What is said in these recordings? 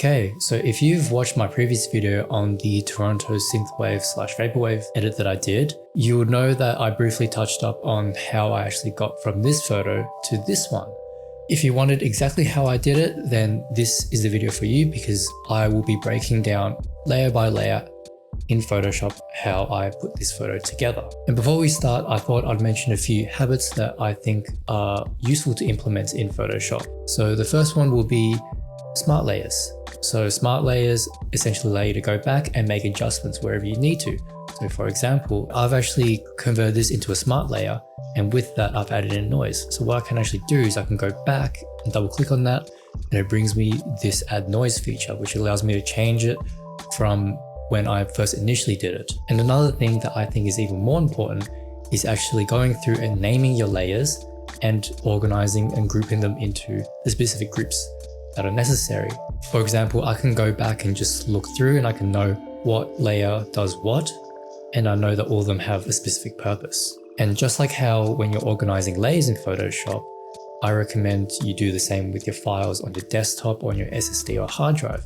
Okay, so if you've watched my previous video on the Toronto synthwave/vaporwave edit that I did, you would know that I briefly touched up on how I actually got from this photo to this one. If you wanted exactly how I did it, then this is the video for you because I will be breaking down layer by layer in Photoshop how I put this photo together. And before we start, I thought I'd mention a few habits that I think are useful to implement in Photoshop. So the first one will be smart layers. So smart layers essentially allow you to go back and make adjustments wherever you need to. So for example, I've actually converted this into a smart layer, and with that I've added in noise. So what I can actually do is I can go back and double click on that, and it brings me this add noise feature, which allows me to change it from when I first initially did it. And another thing that I think is even more important is actually going through and naming your layers and organizing and grouping them into the specific groups that are necessary. For example, I can go back and just look through and I can know what layer does what, and I know that all of them have a specific purpose. And just like how when you're organizing layers in Photoshop, I recommend you do the same with your files on your desktop, on your SSD or hard drive.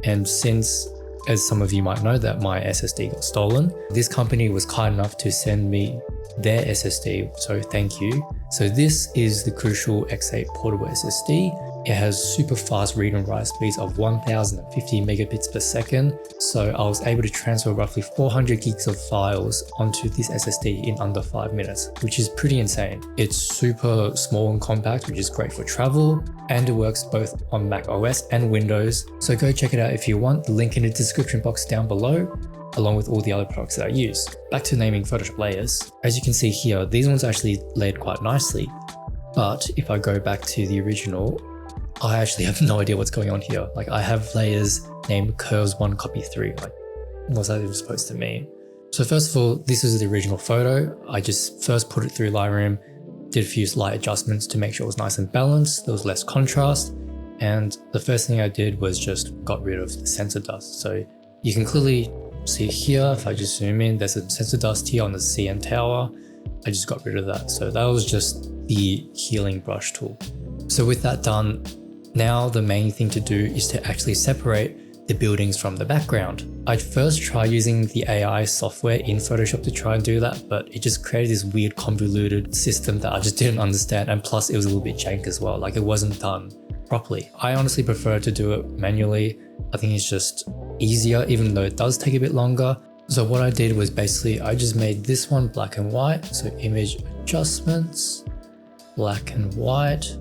And since, as some of you might know, that my SSD got stolen, this company was kind enough to send me their SSD, so thank you. So this is the Crucial X8 portable SSD. It has super fast read and write speeds of 1050 megabits per second. So I was able to transfer roughly 400 gigs of files onto this SSD in under 5 minutes, which is pretty insane. It's super small and compact, which is great for travel, and it works both on Mac OS and Windows. So go check it out if you want. The link in the description box down below, along with all the other products that I use. Back to naming Photoshop layers. As you can see here, these ones are actually layered quite nicely. But if I go back to the original, I actually have no idea what's going on here. Like, I have layers named curves 1 copy 3. Like, what's that even supposed to mean? So first of all, this is the original photo. I just first put it through Lightroom, did a few slight adjustments to make sure it was nice and balanced. There was less contrast. And the first thing I did was just got rid of the sensor dust. So you can clearly see here, if I just zoom in, there's some sensor dust here on the CN tower. I just got rid of that. So that was just the healing brush tool. So with that done, now the main thing to do is to actually separate the buildings from the background. I'd first try using the AI software in Photoshop to try and do that, but it just created this weird convoluted system that I just didn't understand, and plus it was a little bit jank as well, like it wasn't done properly. I honestly prefer to do it manually. I think it's just easier, even though it does take a bit longer. So what I did was basically I just made this one black and white, so image adjustments, black and white.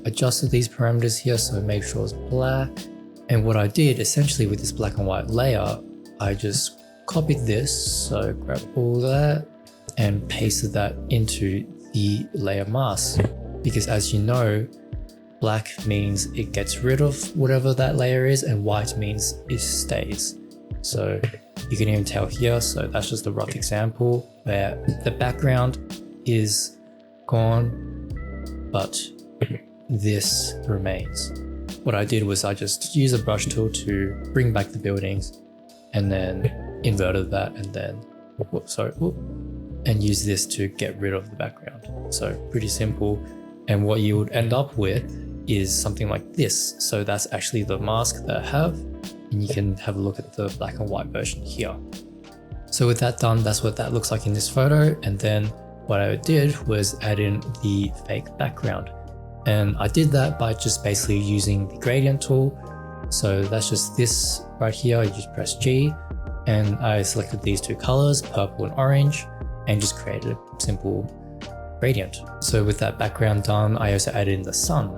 Adjusted these parameters here, so make sure it's black. And what I did essentially with this black and white layer, I just copied this, so grab all that and pasted that into the layer mask. Because as you know, black means it gets rid of whatever that layer is, and white means it stays. So you can even tell here, so that's just a rough example where the background is gone, but this remains. What I did was I just used a brush tool to bring back the buildings and then inverted that and then, and use this to get rid of the background. So pretty simple. And what you would end up with is something like this. So that's actually the mask that I have, and you can have a look at the black and white version here. So with that done, that's what that looks like in this photo. And then what I did was add in the fake background. And I did that by just basically using the gradient tool. So that's just this right here. I just press G and I selected these two colors, purple and orange, and just created a simple gradient. So with that background done, I also added in the sun.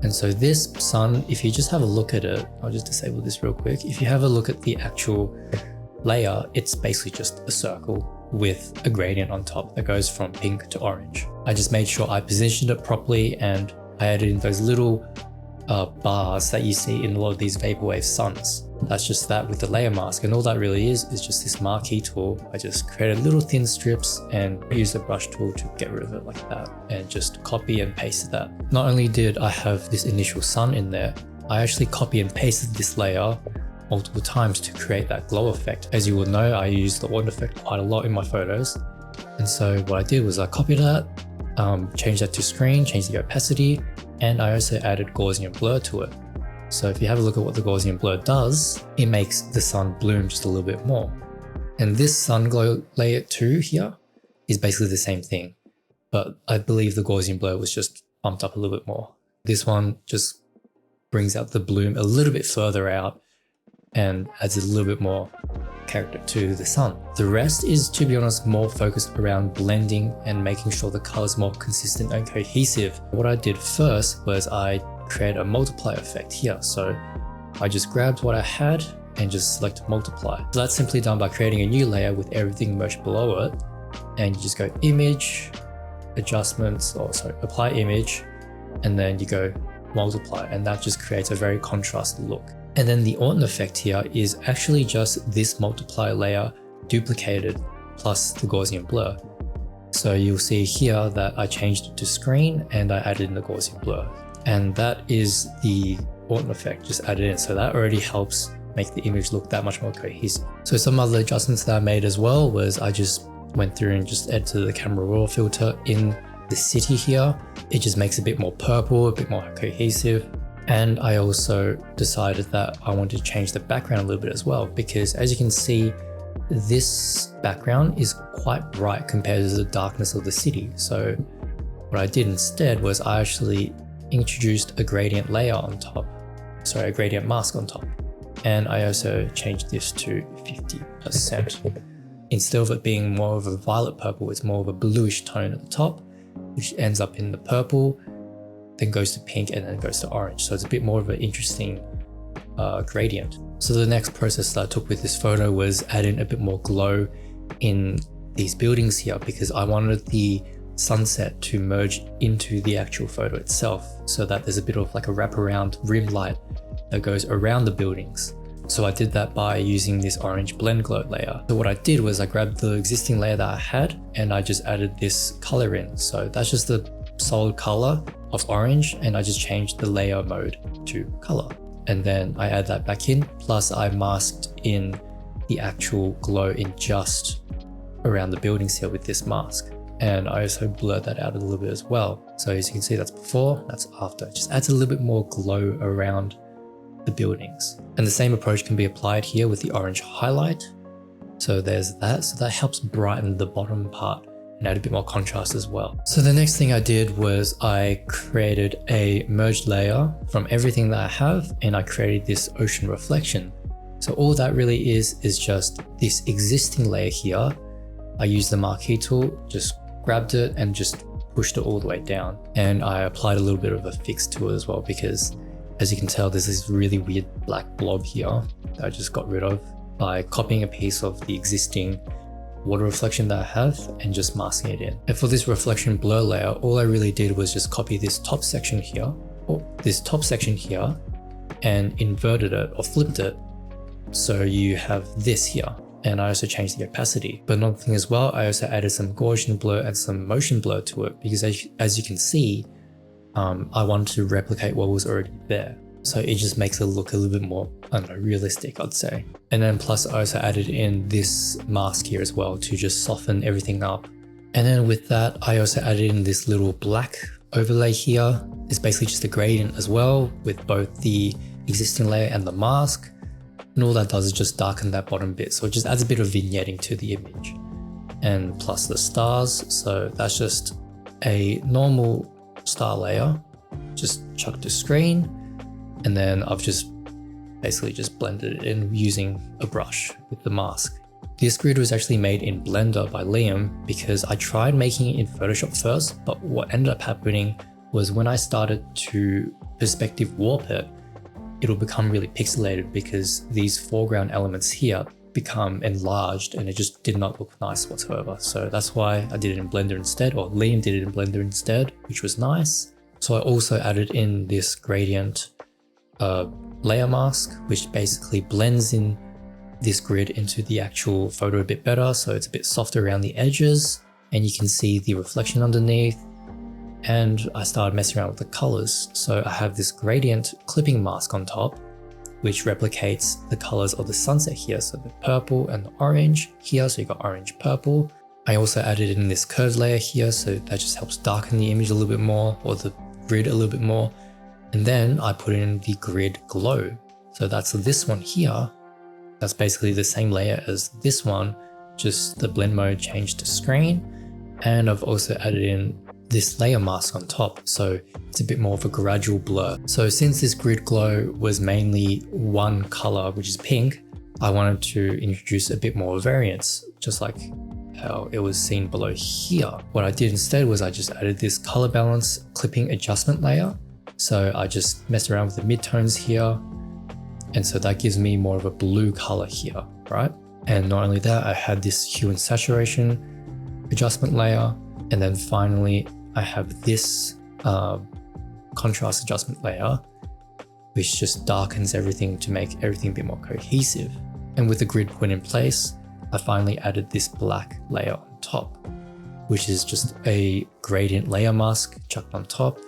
And so this sun, if you just have a look at it, I'll just disable this real quick. If you have a look at the actual layer, it's basically just a circle with a gradient on top that goes from pink to orange. I just made sure I positioned it properly, and I added in those little bars that you see in a lot of these vaporwave suns. That's just that with the layer mask, and all that really is just this marquee tool. I just created little thin strips and used the brush tool to get rid of it like that, and just copy and pasted that. Not only did I have this initial sun in there, I actually copy and pasted this layer multiple times to create that glow effect. As you will know, I use the wand effect quite a lot in my photos. And so what I did was I copied that, changed that to screen, changed the opacity, and I also added Gaussian blur to it. So if you have a look at what the Gaussian blur does, it makes the sun bloom just a little bit more. And this sun glow layer 2 here is basically the same thing, but I believe the Gaussian blur was just bumped up a little bit more. This one just brings out the bloom a little bit further out and adds a little bit more character to the sun. The rest is, to be honest, more focused around blending and making sure the colors more consistent and cohesive. What I did first was I created a multiplier effect here. So I just grabbed what I had and just select multiply. So that's simply done by creating a new layer with everything merged below it. And you just go image, adjustments, or sorry, apply image, and then you go multiply, and that just creates a very contrasted look. And then the Orton effect here is actually just this multiplier layer duplicated plus the Gaussian blur. So you'll see here that I changed it to screen and I added in the Gaussian blur. And that is the Orton effect just added in. So that already helps make the image look that much more cohesive. So some other adjustments that I made as well was I just went through and just edited the camera raw filter in the city here. It just makes it a bit more purple, a bit more cohesive. And I also decided that I wanted to change the background a little bit as well, because as you can see, this background is quite bright compared to the darkness of the city. So what I did instead was I actually introduced a gradient layer on top, sorry, a gradient mask on top. And I also changed this to 50%. Instead of it being more of a violet purple, it's more of a bluish tone at the top, which ends up in the purple, then goes to pink, and then goes to orange. So it's a bit more of an interesting gradient. So the next process that I took with this photo was adding a bit more glow in these buildings here, because I wanted the sunset to merge into the actual photo itself, so that there's a bit of like a wraparound rim light that goes around the buildings. So I did that by using this orange blend glow layer. So what I did was I grabbed the existing layer that I had and I just added this color in. So that's just the solid color of orange, and I just changed the layer mode to color. And then I add that back in, plus I masked in the actual glow in just around the buildings here with this mask. And I also blurred that out a little bit as well. So as you can see, that's before, that's after. It just adds a little bit more glow around the buildings. And the same approach can be applied here with the orange highlight. So there's that. So that helps brighten the bottom part and add a bit more contrast as well. So the next thing I did was I created a merged layer from everything that I have, and I created this ocean reflection. So all that really is just this existing layer here. I used the marquee tool, just grabbed it and just pushed it all the way down. And I applied a little bit of a fix to it as well, because as you can tell, there's this really weird black blob here that I just got rid of by copying a piece of the existing water reflection that I have and just masking it in. And for this reflection blur layer, all I really did was just copy this top section here, and inverted it or flipped it. So you have this here. And I also changed the opacity. But another thing as well, I also added some Gaussian blur and some motion blur to it, because as you can see, I wanted to replicate what was already there. So it just makes it look a little bit more, I don't know, realistic, I'd say. And then plus I also added in this mask here as well to just soften everything up. And then with that, I also added in this little black overlay here. It's basically just a gradient as well with both the existing layer and the mask. And all that does is just darken that bottom bit. So it just adds a bit of vignetting to the image. And plus the stars. So that's just a normal star layer, just chucked to screen. And then I've just basically just blended it in using a brush with the mask. This grid was actually made in Blender by Liam, because I tried making it in Photoshop first, but what ended up happening was when I started to perspective warp it, it'll become really pixelated because these foreground elements here become enlarged and it just did not look nice whatsoever. So that's why I did it in Blender instead, or Liam did it in Blender instead, which was nice. So I also added in this gradient layer mask, which basically blends in this grid into the actual photo a bit better. So it's a bit softer around the edges and you can see the reflection underneath. And I started messing around with the colors. So I have this gradient clipping mask on top, which replicates the colors of the sunset here. So the purple and the orange here. So you got orange, purple. I also added in this curved layer here. So that just helps darken the image a little bit more, or the grid a little bit more. And then I put in the grid glow. So that's this one here. That's basically the same layer as this one, just the blend mode changed to screen. And I've also added in this layer mask on top, so it's a bit more of a gradual blur. So since this grid glow was mainly one color, which is pink, I wanted to introduce a bit more variance, just like how it was seen below here. What I did instead was I just added this color balance clipping adjustment layer. So I just messed around with the midtones here. And so that gives me more of a blue color here, right? And not only that, I had this hue and saturation adjustment layer. And then finally, I have this contrast adjustment layer, which just darkens everything to make everything a bit more cohesive. And with the grid put in place, I finally added this black layer on top, which is just a gradient layer mask chucked on top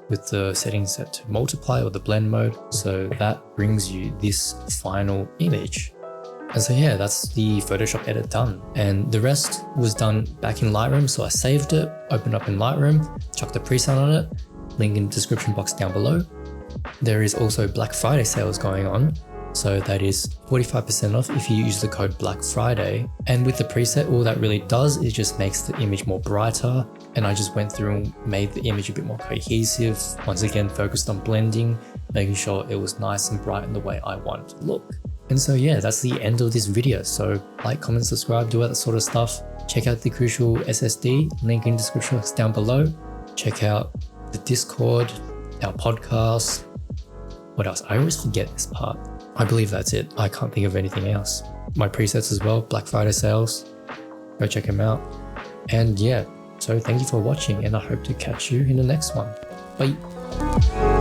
with the settings set to multiply or the blend mode. So that brings you this final image. And so yeah, that's the Photoshop edit done. And the rest was done back in Lightroom. So I saved it, opened up in Lightroom, chucked a preset on it, link in the description box down below. There is also Black Friday sales going on. So that is 45% off if you use the code Black Friday. And with the preset, all that really does is just makes the image more brighter. And I just went through and made the image a bit more cohesive. Once again, focused on blending, making sure it was nice and bright in the way I want it to look. And so yeah, that's the end of this video. So like, comment, subscribe, do all that sort of stuff. Check out the Crucial SSD, link in the description box down below. Check out the Discord, our podcast. What else? I always forget this part. I believe that's it. I can't think of anything else. My presets as well, Black Friday sales. Go check them out. And yeah, so thank you for watching and I hope to catch you in the next one. Bye.